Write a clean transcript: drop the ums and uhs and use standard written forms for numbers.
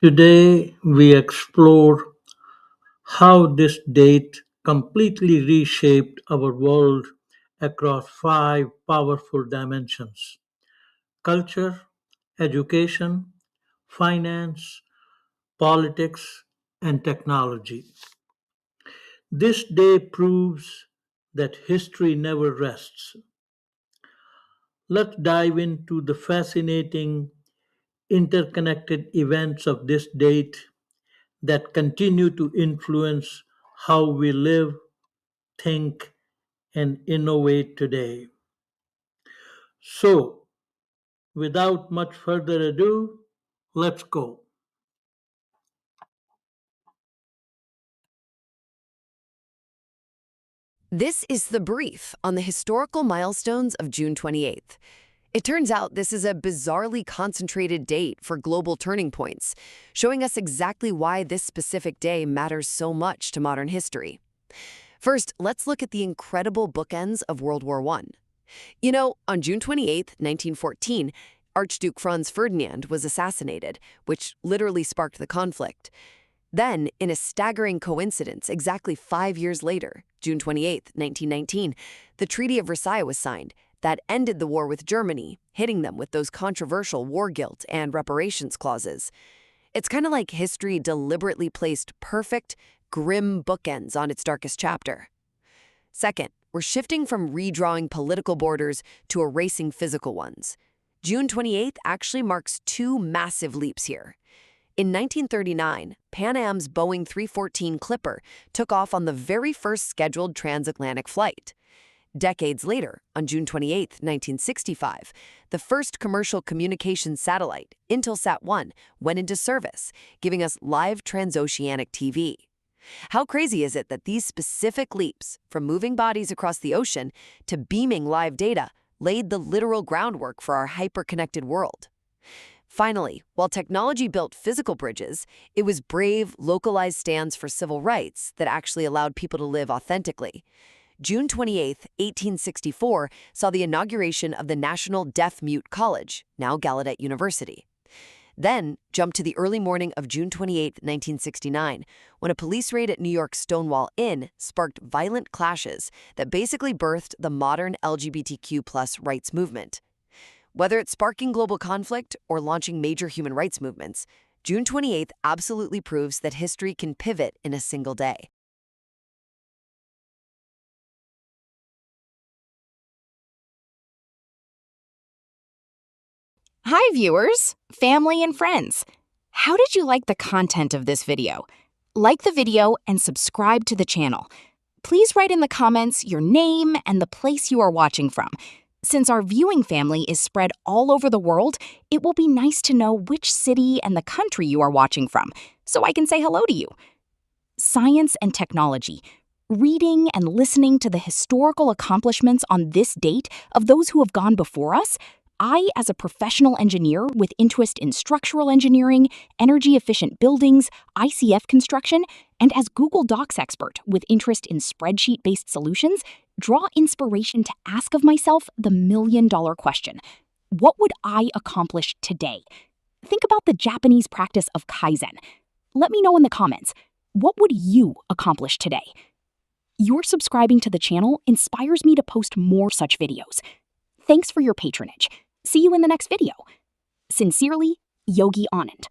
Today, we explore how this date completely reshaped our world across five powerful dimensions: culture, education, finance, politics, and technology. This day proves that history never rests. Let's dive into the fascinating interconnected events of this date that continue to influence how we live, think, and innovate today. So, without much further ado, let's go. This is the brief on the historical milestones of June 28th. It turns out this is a bizarrely concentrated date for global turning points, showing us exactly why this specific day matters so much to modern history. First, let's look at the incredible bookends of World War I. On June 28th, 1914, Archduke Franz Ferdinand was assassinated, which literally sparked the conflict. Then, in a staggering coincidence, exactly 5 years later, June 28th, 1919, the Treaty of Versailles was signed. That ended the war with Germany, hitting them with those controversial war guilt and reparations clauses. It's kind of like history deliberately placed perfect, grim bookends on its darkest chapter. Second, we're shifting from redrawing political borders to erasing physical ones. June 28th actually marks two massive leaps here. In 1939, Pan Am's Boeing 314 Clipper took off on the very first scheduled transatlantic flight. Decades later, on June 28, 1965, the first commercial communications satellite, Intelsat-1, went into service, giving us live transoceanic TV. How crazy is it that these specific leaps, from moving bodies across the ocean to beaming live data, laid the literal groundwork for our hyper-connected world? Finally, while technology built physical bridges, it was brave, localized stands for civil rights that actually allowed people to live authentically. June 28, 1864, saw the inauguration of the National Deaf-Mute College, now Gallaudet University. Then, jump to the early morning of June 28, 1969, when a police raid at New York's Stonewall Inn sparked violent clashes that basically birthed the modern LGBTQ+ rights movement. Whether it's sparking global conflict or launching major human rights movements, June 28th absolutely proves that history can pivot in a single day. Hi viewers, family and friends. How did you like the content of this video? Like the video and subscribe to the channel. Please write in the comments your name and the place you are watching from. Since our viewing family is spread all over the world, it will be nice to know which city and the country you are watching from, so I can say hello to you. Science and technology. Reading and listening to the historical accomplishments on this date of those who have gone before us, I, as a professional engineer with interest in structural engineering, energy-efficient buildings, ICF construction, and as Google Docs expert with interest in spreadsheet-based solutions, draw inspiration to ask of myself the million-dollar question. What would I accomplish today? Think about the Japanese practice of Kaizen. Let me know in the comments, what would you accomplish today? Your subscribing to the channel inspires me to post more such videos. Thanks for your patronage. See you in the next video. Sincerely, Yogi Anand.